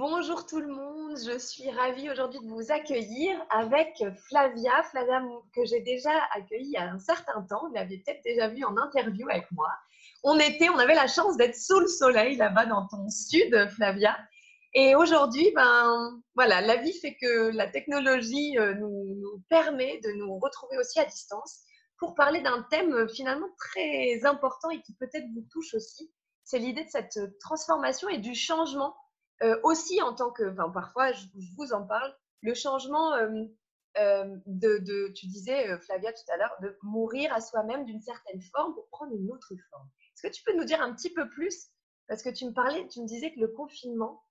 Bonjour tout le monde, je suis ravie aujourd'hui de vous accueillir avec Flavia que j'ai déjà accueillie il y a un certain temps, vous l'avez peut-être déjà vue en interview avec moi. On avait la chance d'être sous le soleil là-bas dans ton sud, Flavia. Et aujourd'hui, voilà, la vie fait que la technologie nous permet de nous retrouver aussi à distance pour parler d'un thème finalement très important et qui peut-être vous touche aussi. C'est l'idée de cette transformation et du changement aussi en tant que, enfin, parfois, je vous en parle, le changement tu disais, Flavia, tout à l'heure, de mourir à soi-même d'une certaine forme pour prendre une autre forme. Est-ce que tu peux nous dire un petit peu plus? Parce que tu me disais que le confinement,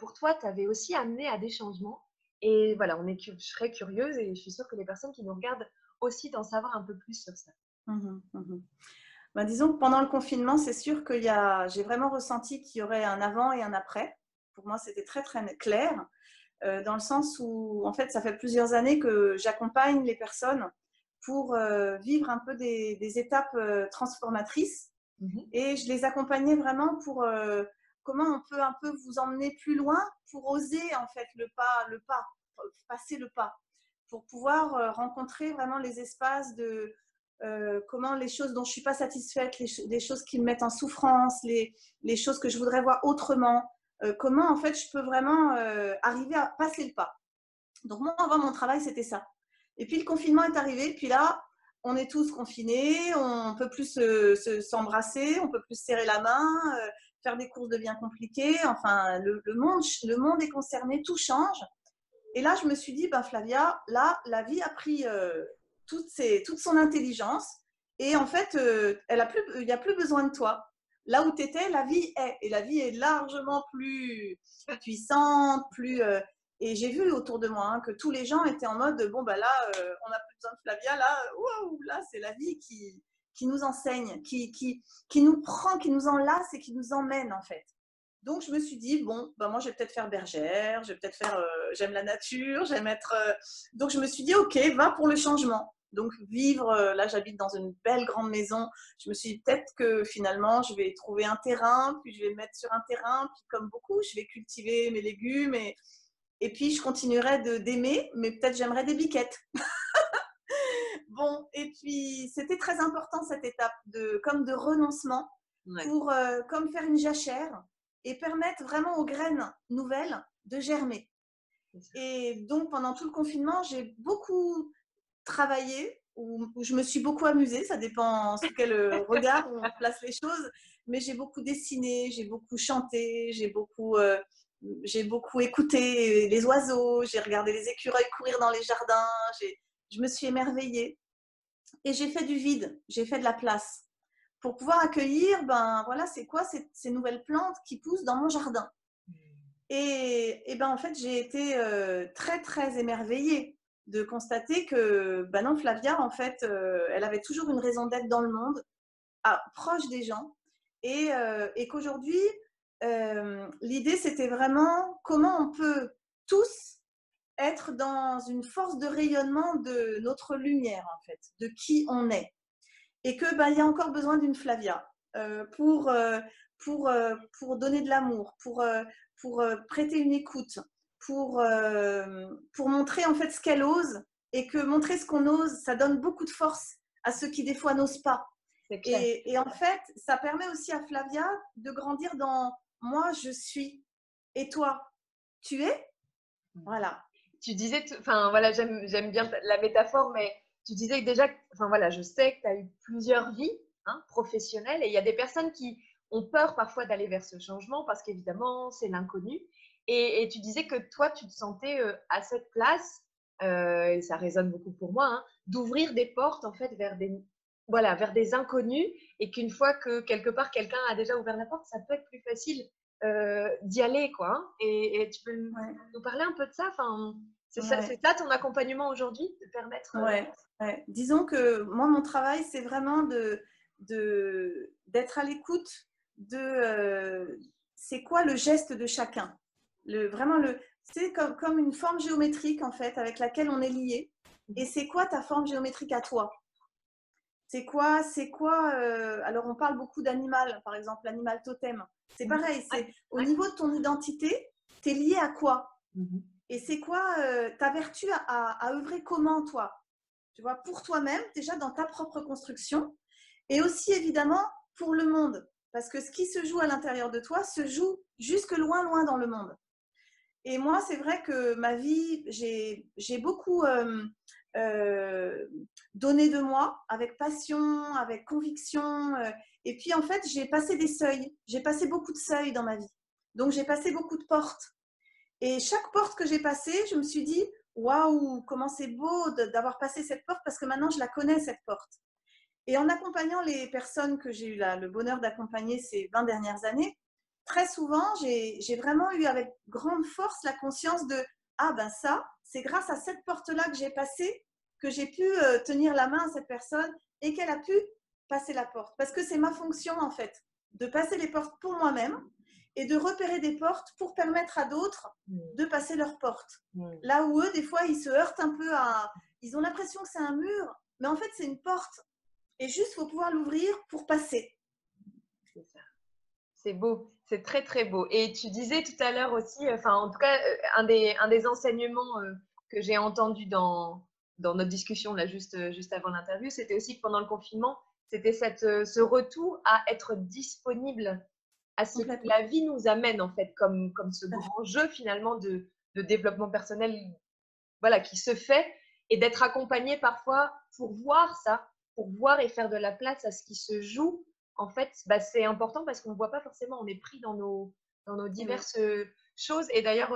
pour toi, t'avait aussi amené à des changements. Et voilà, je serais curieuse et je suis sûre que les personnes qui nous regardent aussi d'en savoir un peu plus sur ça. Ben, disons que pendant le confinement, c'est sûr j'ai vraiment ressenti qu'il y aurait un avant et un après. Pour moi, c'était très, très clair, dans le sens où, en fait, ça fait plusieurs années que j'accompagne les personnes pour vivre un peu des étapes transformatrices. Et je les accompagnais vraiment pour comment on peut un peu vous emmener plus loin pour oser, en fait, passer le pas, pour pouvoir rencontrer vraiment les espaces de comment les choses dont je ne suis pas satisfaite, les choses qui me mettent en souffrance, les choses que je voudrais voir autrement, comment en fait je peux vraiment arriver à passer le pas. Donc moi, avant mon travail, c'était ça. Et puis le confinement est arrivé, puis là, on est tous confinés, on ne peut plus s'embrasser, on ne peut plus se serrer la main, faire des courses devient compliqué, enfin le monde est concerné, tout change. Et là, je me suis dit, ben Flavia, là, la vie a pris toute son intelligence et en fait, il n'y a plus besoin de toi. Là où tu étais, la vie est. Et la vie est largement plus puissante, et j'ai vu autour de moi que tous les gens étaient en mode, bon, ben là, on n'a plus besoin de Flavia, là, wow, là, c'est la vie qui nous enseigne, qui nous prend, qui nous enlace et qui nous emmène, en fait. Donc, je me suis dit, bon, ben moi, je vais peut-être faire bergère, je vais peut-être faire, j'aime la nature, j'aime être. Donc, je me suis dit, OK, va pour le changement. Donc, vivre, là, j'habite dans une belle grande maison. Je me suis dit, peut-être que finalement, je vais trouver un terrain, puis je vais me mettre sur un terrain, puis comme beaucoup, je vais cultiver mes légumes, et puis je continuerai d'aimer, mais peut-être j'aimerais des biquettes. Bon, et puis, c'était très important cette étape, comme de renoncement, pour comme faire une jachère et permettre vraiment aux graines nouvelles de germer. Et donc, pendant tout le confinement, j'ai beaucoup travaillé, où je me suis beaucoup amusée, ça dépend sous quel regard on place les choses, mais j'ai beaucoup dessiné, j'ai beaucoup chanté, j'ai beaucoup écouté les oiseaux, j'ai regardé les écureuils courir dans les jardins, je me suis émerveillée et j'ai fait du vide, j'ai fait de la place pour pouvoir accueillir, ben voilà, c'est quoi ces nouvelles plantes qui poussent dans mon jardin. Et ben en fait, j'ai été très très émerveillée de constater que ben non, Flavia, en fait, elle avait toujours une raison d'être dans le monde, proche des gens, et qu'aujourd'hui, l'idée c'était vraiment comment on peut tous être dans une force de rayonnement de notre lumière, en fait, de qui on est. Et que ben, il y a encore besoin d'une Flavia pour donner de l'amour, pour prêter une écoute, pour montrer en fait ce qu'elle ose, et que montrer ce qu'on ose, ça donne beaucoup de force à ceux qui des fois n'osent pas. Et en fait, ça permet aussi à Flavia de grandir dans moi, je suis, et toi, tu es. Voilà. Tu disais, enfin voilà, j'aime bien la métaphore, mais tu disais que déjà, enfin voilà, je sais que tu as eu plusieurs vies professionnelles et il y a des personnes qui ont peur parfois d'aller vers ce changement parce qu'évidemment, c'est l'inconnu. Et tu disais que toi, tu te sentais à cette place, et ça résonne beaucoup pour moi, d'ouvrir des portes en fait voilà, vers des inconnus et qu'une fois que quelque part quelqu'un a déjà ouvert la porte, ça peut être plus facile d'y aller, quoi. Et tu peux nous parler un peu de ça, enfin, c'est ça ton accompagnement aujourd'hui, de permettre. Ouais. Disons que moi, mon travail, c'est vraiment d'être à l'écoute c'est quoi le geste de chacun. C'est comme une forme géométrique, en fait, avec laquelle on est lié. Et c'est quoi ta forme géométrique à toi? Alors, on parle beaucoup d'animal, par exemple, l'animal totem. C'est pareil, c'est au niveau de ton identité, Tu es lié à quoi? Mhm. Et c'est quoi ta vertu à œuvrer comment, toi? Tu vois, pour toi-même, déjà dans ta propre construction, et aussi évidemment pour le monde. Parce que ce qui se joue à l'intérieur de toi se joue jusque loin, loin dans le monde. Et moi, c'est vrai que ma vie, j'ai beaucoup donné de moi, avec passion, avec conviction. Et puis, en fait, j'ai passé des seuils. J'ai passé beaucoup de seuils dans ma vie. Donc, j'ai passé beaucoup de portes. Et chaque porte que j'ai passée, je me suis dit, waouh, comment c'est beau d'avoir passé cette porte parce que maintenant, je la connais, cette porte. Et en accompagnant les personnes que j'ai eu le bonheur d'accompagner ces 20 dernières années, très souvent, j'ai vraiment eu avec grande force la conscience de « Ah ben ça, c'est grâce à cette porte-là que j'ai passée que j'ai pu tenir la main à cette personne et qu'elle a pu passer la porte. » Parce que c'est ma fonction en fait, de passer les portes pour moi-même et de repérer des portes pour permettre à d'autres de passer leurs portes. Là où eux, des fois, ils se heurtent un peu à… Ils ont l'impression que c'est un mur, mais en fait, c'est une porte. Et juste, il faut pouvoir l'ouvrir pour passer. C'est ça. C'est beau, c'est très très beau. Et tu disais tout à l'heure aussi, enfin en tout cas, un des enseignements que j'ai entendu dans notre discussion là juste avant l'interview, c'était aussi que pendant le confinement, c'était ce retour à être disponible à ce que la vie nous amène en fait, comme ce grand jeu finalement de développement personnel, voilà, qui se fait, et d'être accompagné parfois pour voir ça, pour voir et faire de la place à ce qui se joue. En fait, bah, c'est important parce qu'on ne voit pas forcément, on est pris dans nos diverses choses. Et d'ailleurs,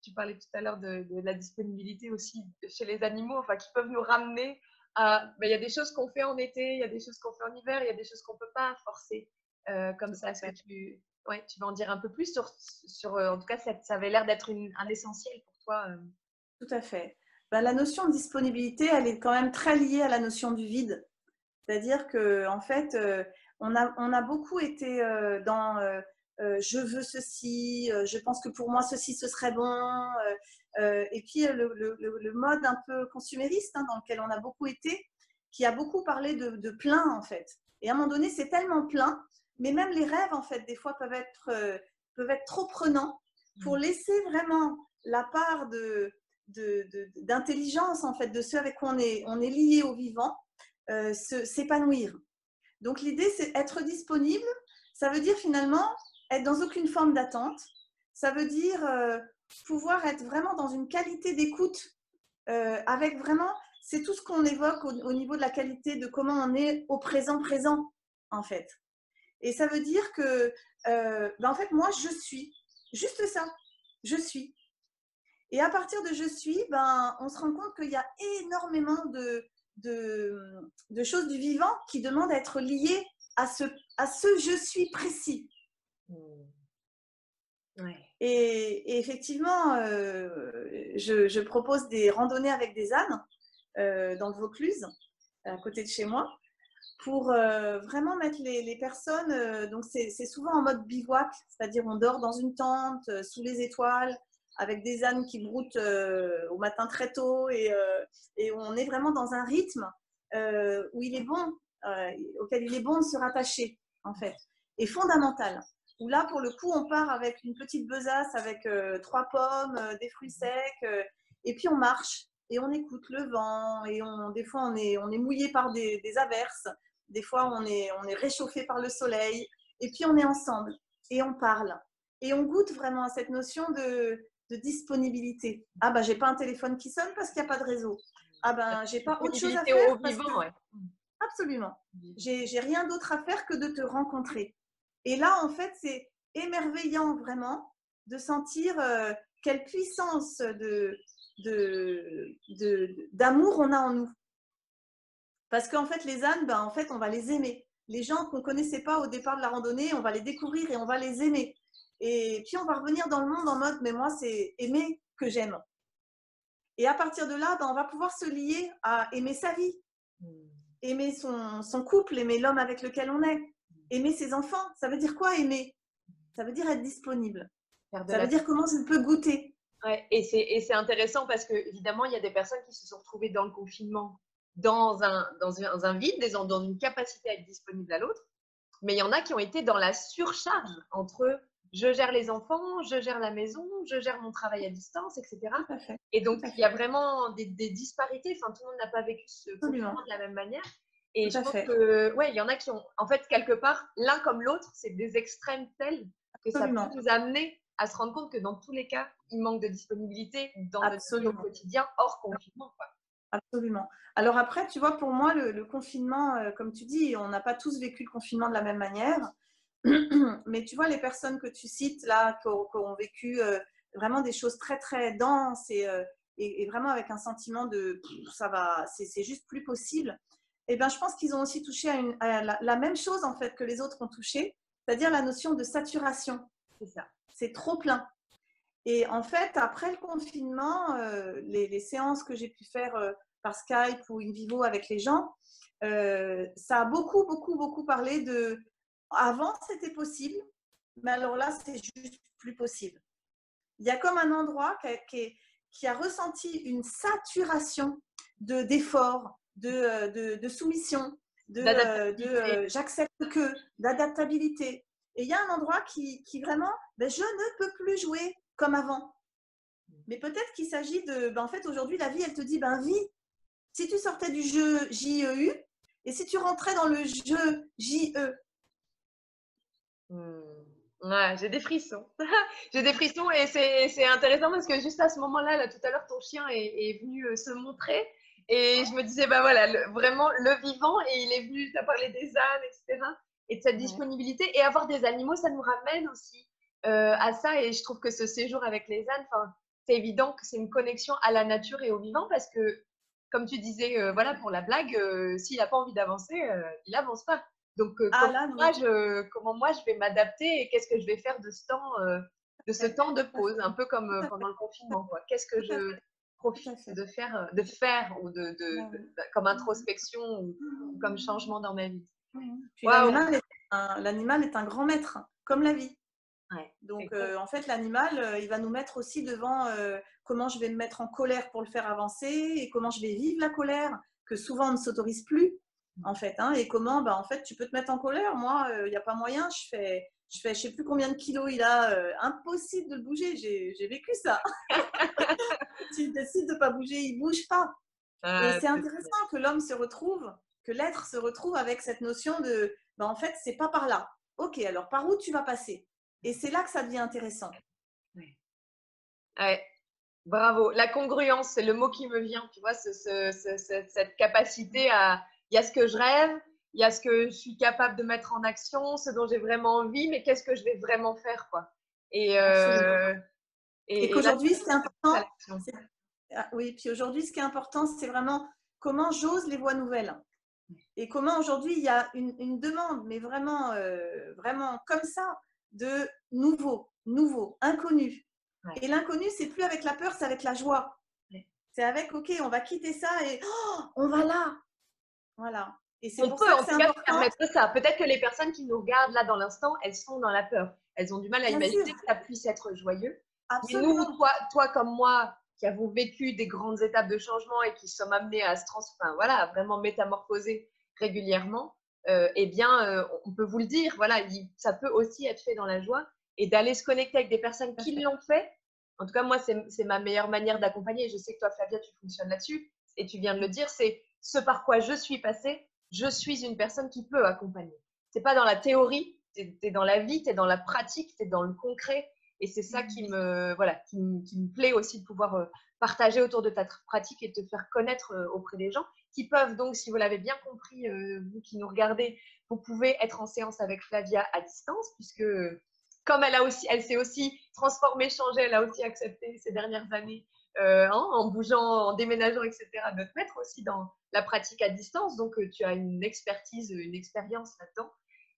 tu parlais tout à l'heure de la disponibilité aussi chez les animaux, enfin, qui peuvent nous ramener à… Il y a des choses qu'on fait en été, il y a des choses qu'on fait en hiver, il y a des choses qu'on ne peut pas forcer comme ça. Est-ce que tu vas en dire un peu plus sur en tout cas, ça avait l'air d'être un essentiel pour toi Tout à fait. Ben, la notion de disponibilité, elle est quand même très liée à la notion du vide. C'est-à-dire qu'en fait, on a beaucoup été dans je veux ceci, je pense que pour moi ceci ce serait bon. Et puis le mode un peu consumériste dans lequel on a beaucoup été, qui a beaucoup parlé de plein en fait. Et à un moment donné, c'est tellement plein, mais même les rêves en fait, des fois peuvent être trop prenants pour laisser vraiment la part d'intelligence en fait de ceux avec qui on est lié au vivant s'épanouir. Donc l'idée, c'est être disponible. Ça veut dire finalement être dans aucune forme d'attente. Ça veut dire pouvoir être vraiment dans une qualité d'écoute avec vraiment, c'est tout ce qu'on évoque au niveau de la qualité de comment on est au présent en fait. Et ça veut dire que en fait, moi, je suis. Juste ça. Je suis. Et à partir de je suis, on se rend compte qu'il y a énormément de choses du vivant qui demandent à être liées à ce je suis précis. Ouais. Et effectivement, je propose des randonnées avec des ânes dans le Vaucluse, à côté de chez moi, pour vraiment mettre les personnes, donc c'est souvent en mode bivouac, c'est-à-dire on dort dans une tente, sous les étoiles, avec des ânes qui broutent au matin très tôt, et on est vraiment dans un rythme où il est bon, auquel il est bon de se rattacher, en fait, et fondamental. Où là, pour le coup, on part avec une petite besace, avec 3 pommes, des fruits secs, et puis on marche, et on écoute le vent, et des fois on est mouillé par des averses, des fois on est réchauffé par le soleil, et puis on est ensemble, et on parle, et on goûte vraiment à cette notion de disponibilité. Ah ben, j'ai pas un téléphone qui sonne parce qu'il n'y a pas de réseau. Ah ben, j'ai pas autre chose à faire parce que… Ouais. Absolument. J'ai rien d'autre à faire que de te rencontrer. Et là, en fait, c'est émerveillant vraiment de sentir quelle puissance d'amour on a en nous. Parce qu'en fait, les ânes, en fait, on va les aimer. Les gens qu'on ne connaissait pas au départ de la randonnée, on va les découvrir et on va les aimer. Et puis, on va revenir dans le monde en mode, mais moi, c'est aimer que j'aime. Et à partir de là, on va pouvoir se lier à aimer sa vie, aimer son couple, aimer l'homme avec lequel on est, aimer ses enfants. Ça veut dire quoi, aimer? Ça veut dire être disponible. Ça veut dire comment je peux goûter. Ouais, et c'est intéressant parce que évidemment, il y a des personnes qui se sont retrouvées dans le confinement dans un vide, dans une capacité à être disponible à l'autre. Mais il y en a qui ont été dans la surcharge entre je gère les enfants, je gère la maison, je gère mon travail à distance, etc. Tout à fait. Et donc, Tout à il y a fait. vraiment des disparités. Enfin, tout le monde n'a pas vécu ce Absolument. confinement de la même manière. Et Tout je à pense fait. que, ouais, il y en a qui ont, en fait, quelque part, l'un comme l'autre, c'est des extrêmes tels que ça peut Absolument. nous amener à se rendre compte que dans tous les cas, il manque de disponibilité dans notre vie au Absolument. quotidien, hors confinement, quoi. Absolument. Alors après, tu vois, pour moi, le confinement, comme tu dis, on n'a pas tous vécu le confinement de la même manière. Mais tu vois, les personnes que tu cites là, qui ont vécu vraiment des choses très, très denses et vraiment avec un sentiment de ça va, c'est juste plus possible. Eh bien, je pense qu'ils ont aussi touché à la même chose en fait que les autres ont touché, c'est-à-dire la notion de saturation. C'est ça. C'est trop plein. Et en fait, après le confinement, les séances que j'ai pu faire par Skype ou in vivo avec les gens, ça a beaucoup, beaucoup, beaucoup parlé de… Avant, c'était possible, mais alors là, c'est juste plus possible. Il y a comme un endroit qui a ressenti une saturation d'efforts, de soumission, D'adaptabilité. j'accepte que, d'adaptabilité. Et il y a un endroit qui vraiment, ben, je ne peux plus jouer comme avant. Mais peut-être qu'il s'agit de, ben, en fait, aujourd'hui, la vie, elle te dit, ben, vis. Si tu sortais du jeu JEU et si tu rentrais dans le jeu JE. Ouais, j'ai des frissons. J'ai des frissons et c'est intéressant parce que juste à ce moment-là, là, tout à l'heure, ton chien est venu se montrer et je me disais, bah voilà, vraiment le vivant et il est venu, tu as parlé des ânes, etc. Et de cette Ouais. disponibilité et avoir des animaux, ça nous ramène aussi à ça et je trouve que ce séjour avec les ânes, c'est évident que c'est une connexion à la nature et au vivant parce que, comme tu disais, voilà, pour la blague, s'il n'a pas envie d'avancer, il avance pas. Donc, Ah là, non. comment moi je vais m'adapter et qu'est-ce que je vais faire de ce temps de Tout à fait. pause, un peu comme Tout à pendant fait. le confinement, quoi. Qu'est-ce que Tout à je fait. Tout à profite fait. de faire ou Ouais, ouais. comme introspection ou comme changement dans ma vie. Puis Waouh! l'animal est un grand maître, comme la vie. Ouais, Donc, exact. en fait, l'animal, il va nous mettre aussi devant comment je vais me mettre en colère pour le faire avancer et comment je vais vivre la colère, que souvent on ne s'autorise plus, en fait. Hein, et comment, bah, en fait, tu peux te mettre en colère. Moi, il n'y a pas moyen, je ne sais plus combien de kilos il a, impossible de le bouger. J'ai vécu ça. S'il décide de ne pas bouger, il ne bouge pas. Et Ah, c'est c'est bien. intéressant que l'homme se retrouve, que l'être se retrouve avec cette notion de, bah, en fait, c'est pas par là. Ok, alors par où tu vas passer? Et c'est là que ça devient intéressant. Ouais. Ouais. Bravo. La congruence, c'est le mot qui me vient. Tu vois, cette capacité à. Il y a ce que je rêve, il y a ce que je suis capable de mettre en action, ce dont j'ai vraiment envie, mais qu'est-ce que je vais vraiment faire, quoi. Et, Absolument. euh, Et et là, qu'aujourd'hui, ce qui est c'est à important, l'action. oui, puis aujourd'hui, ce qui est important, c'est vraiment comment j'ose les voies nouvelles. Et comment aujourd'hui, il y a une demande, mais vraiment, vraiment comme ça, de nouveau, inconnu. Ouais. Et l'inconnu, c'est plus avec la peur, c'est avec la joie. Ouais. C'est avec, ok, on va quitter ça et oh, on va là. Voilà. Et c'est On pour peut ça que en c'est tout cas se important. permettre ça. Peut-être que les personnes qui nous regardent là dans l'instant, elles sont dans la peur. Elles ont du mal à Bien sûr, imaginer que ça puisse être joyeux. Mais nous, absolument. toi comme moi, qui avons vécu des grandes étapes de changement et qui sommes amenés à se transformer, voilà, à vraiment métamorphoser régulièrement, eh bien, on peut vous le dire, voilà, ça peut aussi être fait dans la joie et d'aller se connecter avec des personnes Tout à qui fait. l'ont fait. En tout cas, moi, c'est ma meilleure manière d'accompagner. Je sais que toi, Flavia, tu fonctionnes là-dessus et tu viens de le dire, c'est ce par quoi je suis passée. Je suis une personne qui peut accompagner. C'est pas dans la théorie, tu es dans la vie, tu es dans la pratique, tu es dans le concret. Et c'est ça qui me plaît aussi de pouvoir partager autour de ta pratique et de te faire connaître auprès des gens qui peuvent donc, si vous l'avez bien compris, vous qui nous regardez, vous pouvez être en séance avec Flavia à distance puisque comme elle s'est aussi transformée, changée, elle a aussi accepté ces dernières années en bougeant, en déménageant, etc., de te mettre aussi dans la pratique à distance. Donc, tu as une expertise, une expérience là-dedans.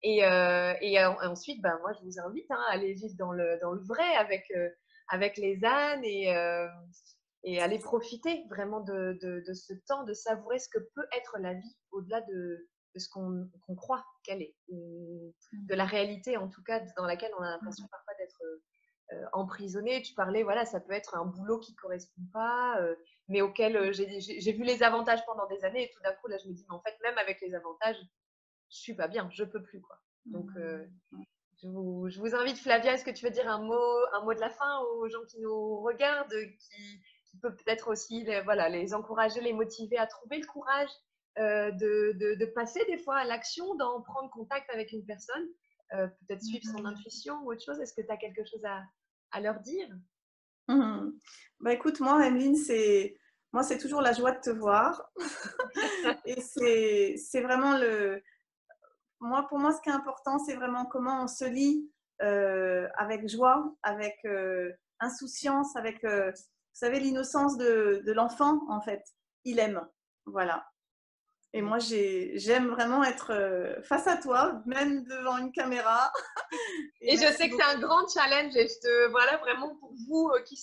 Et ensuite, ben, moi, je vous invite à aller vivre dans le vrai avec les ânes et aller profiter vraiment de ce temps, de savourer ce que peut être la vie au-delà de ce qu'on croit qu'elle est, ou de la réalité en tout cas dans laquelle on a l'impression parfois d'être emprisonné. Tu parlais, voilà, ça peut être un boulot qui ne correspond pas, mais auquel j'ai vu les avantages pendant des années et tout d'un coup, là, je me dis, mais en fait, même avec les avantages, je suis pas bien, je peux plus, quoi. Donc, je vous invite, Flavia, est-ce que tu veux dire un mot de la fin aux gens qui nous regardent, qui peut peut-être aussi voilà, les encourager, les motiver à trouver le courage de passer des fois à l'action, d'en prendre contact avec une personne, peut-être suivre son intuition ou autre chose. Est-ce que tu as quelque chose à leur dire? Bah écoute, moi, Emeline, c'est toujours la joie de te voir. Et c'est vraiment pour moi, ce qui est important, c'est vraiment comment on se lie avec joie, avec insouciance, avec, vous savez, l'innocence de l'enfant, en fait. Il aime. Voilà. Et moi, j'aime vraiment être face à toi, même devant une caméra. Et je sais que c'est un grand challenge et voilà vraiment pour vous qui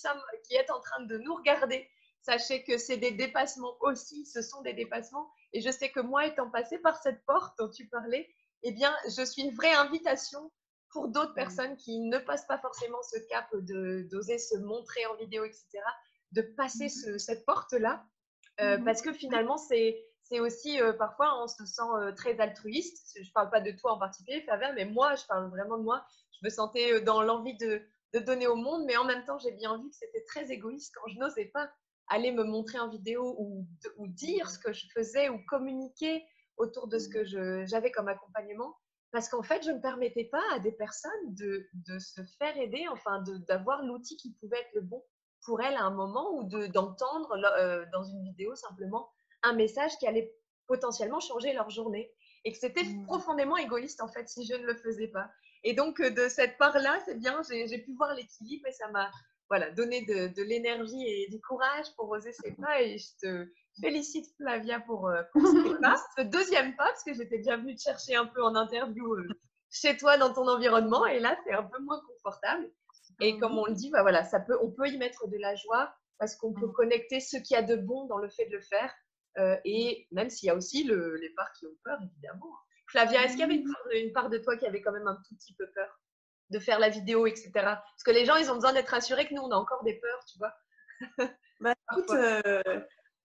êtes en train de nous regarder, sachez que c'est des dépassements aussi, ce sont des dépassements. Et je sais que moi, étant passée par cette porte dont tu parlais, eh bien, je suis une vraie invitation pour d'autres personnes qui ne passent pas forcément ce cap d'oser se montrer en vidéo, etc., de passer cette porte-là. Parce que finalement, c'est aussi parfois on se sent très altruiste. Je ne parle pas de toi en particulier, Flavia, mais moi, je parle vraiment de moi. Je me sentais dans l'envie de donner au monde, mais en même temps, j'ai bien vu que c'était très égoïste quand je n'osais pas aller me montrer en vidéo ou dire ce que je faisais ou communiquer autour de ce que j'avais comme accompagnement. Parce qu'en fait, je ne permettais pas à des personnes de se faire aider, enfin, d'avoir l'outil qui pouvait être le bon pour elles à un moment ou d'entendre dans une vidéo simplement un message qui allait potentiellement changer leur journée et que c'était profondément égoïste en fait si je ne le faisais pas. Et donc de cette part-là, c'est bien, j'ai pu voir l'équilibre et ça m'a voilà, donné de l'énergie et du courage pour oser ces pas et je te félicite Flavia pour ces pas, ce deuxième pas parce que j'étais déjà venue te chercher un peu en interview chez toi dans ton environnement et là c'est un peu moins confortable. Et comme on le dit, bah voilà, on peut y mettre de la joie parce qu'on peut connecter ce qu'il y a de bon dans le fait de le faire. Et même s'il y a aussi les parts qui ont peur, évidemment. Flavia, est-ce qu'il y avait une part de toi qui avait quand même un tout petit peu peur de faire la vidéo, etc. Parce que les gens, ils ont besoin d'être rassurés que nous, on a encore des peurs, tu vois. Bah, écoute,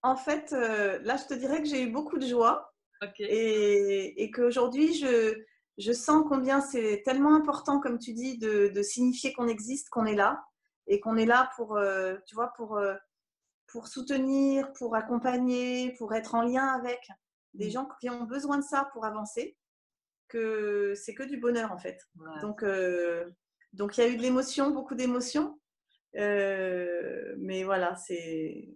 en fait, là, je te dirais que j'ai eu beaucoup de joie. Okay. Et qu'aujourd'hui, je sens combien c'est tellement important, comme tu dis, de signifier qu'on existe, qu'on est là, et qu'on est là pour, tu vois, pour soutenir, pour accompagner, pour être en lien avec des gens qui ont besoin de ça pour avancer, que c'est que du bonheur, en fait. Ouais. Donc, il y a eu de l'émotion, beaucoup d'émotions, mais voilà, c'est…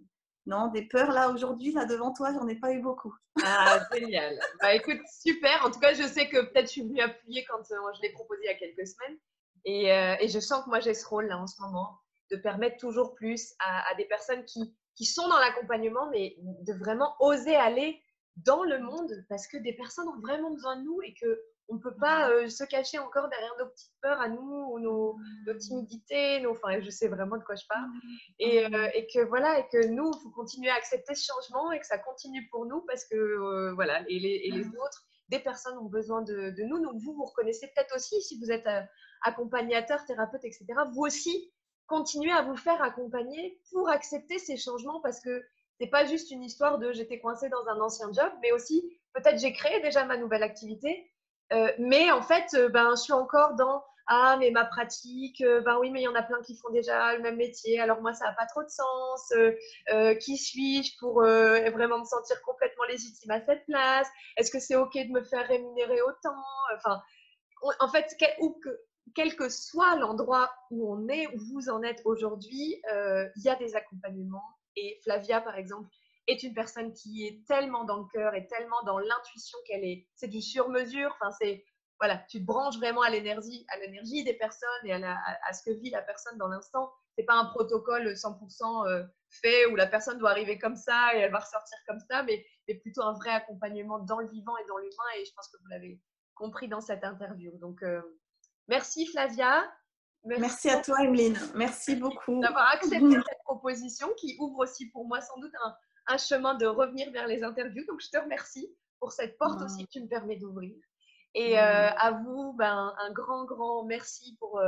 Non, des peurs, là, aujourd'hui, là, devant toi, j'en ai pas eu beaucoup. Ah, génial. Bah, écoute, super. En tout cas, je sais que peut-être je suis venue appuyer quand je l'ai proposé il y a quelques semaines. Et je sens que moi, j'ai ce rôle-là en ce moment, de permettre toujours plus à des personnes qui sont dans l'accompagnement, mais de vraiment oser aller dans le monde parce que des personnes ont vraiment besoin de nous et qu'on ne peut pas se cacher encore derrière nos petites peurs à nous ou nos timidités. Enfin, je sais vraiment de quoi je parle. Et que voilà, et que nous, il faut continuer à accepter ce changement et que ça continue pour nous parce que voilà, et les autres, des personnes ont besoin de nous. Donc vous reconnaissez peut-être aussi, si vous êtes accompagnateur, thérapeute, etc., vous aussi, continuez à vous faire accompagner pour accepter ces changements parce que c'est pas juste une histoire de j'étais coincée dans un ancien job, mais aussi peut-être j'ai créé déjà ma nouvelle activité, mais en fait, je suis encore dans ah, mais ma pratique, ben oui, mais il y en a plein qui font déjà le même métier, alors moi, ça n'a pas trop de sens. Qui suis-je pour vraiment me sentir complètement légitime à cette place? Est-ce que c'est OK de me faire rémunérer autant? Enfin, en fait, quel que soit l'endroit où on est, où vous en êtes aujourd'hui, il y a des accompagnements. Et Flavia, par exemple, est une personne qui est tellement dans le cœur et tellement dans l'intuition qu'elle est. C'est du sur-mesure. Enfin, voilà, tu te branches vraiment à l'énergie des personnes et à ce que vit la personne dans l'instant. C'est pas un protocole 100% fait où la personne doit arriver comme ça et elle va ressortir comme ça, mais plutôt un vrai accompagnement dans le vivant et dans l'humain. Et je pense que vous l'avez compris dans cette interview. Donc, merci Flavia. Merci à toi, Emeline. Merci beaucoup. D'avoir accepté cette proposition qui ouvre aussi pour moi sans doute un chemin de revenir vers les interviews. Donc, je te remercie pour cette porte aussi que tu me permets d'ouvrir. Et à vous, un grand, grand merci pour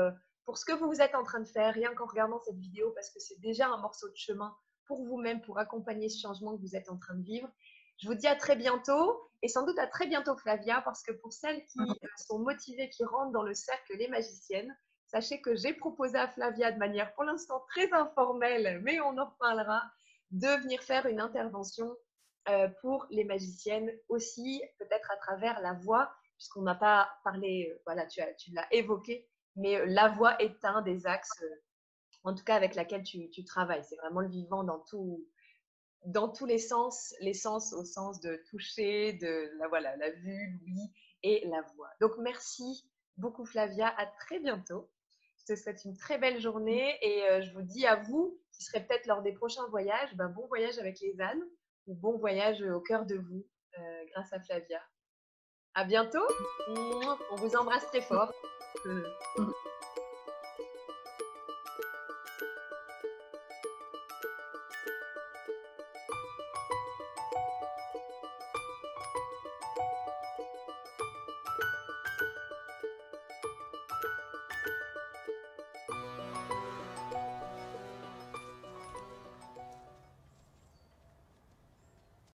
ce que vous êtes en train de faire, rien qu'en regardant cette vidéo, parce que c'est déjà un morceau de chemin pour vous-même, pour accompagner ce changement que vous êtes en train de vivre. Je vous dis à très bientôt. Et sans doute à très bientôt, Flavia, parce que pour celles qui sont motivées, qui rentrent dans le cercle Les Magiciennes, sachez que j'ai proposé à Flavia de manière pour l'instant très informelle, mais on en reparlera, de venir faire une intervention pour les magiciennes aussi, peut-être à travers la voix, puisqu'on n'a pas parlé, voilà, tu l'as évoqué, mais la voix est un des axes, en tout cas avec laquelle tu travailles. C'est vraiment le vivant dans tous les sens au sens de toucher, de voilà, la vue, l'ouïe et la voix. Donc merci beaucoup Flavia, à très bientôt. Je te souhaite une très belle journée et je vous dis à vous qui serez peut-être lors des prochains voyages, ben, bon voyage avec les ânes ou bon voyage au cœur de vous grâce à Flavia. À bientôt, on vous embrasse très fort.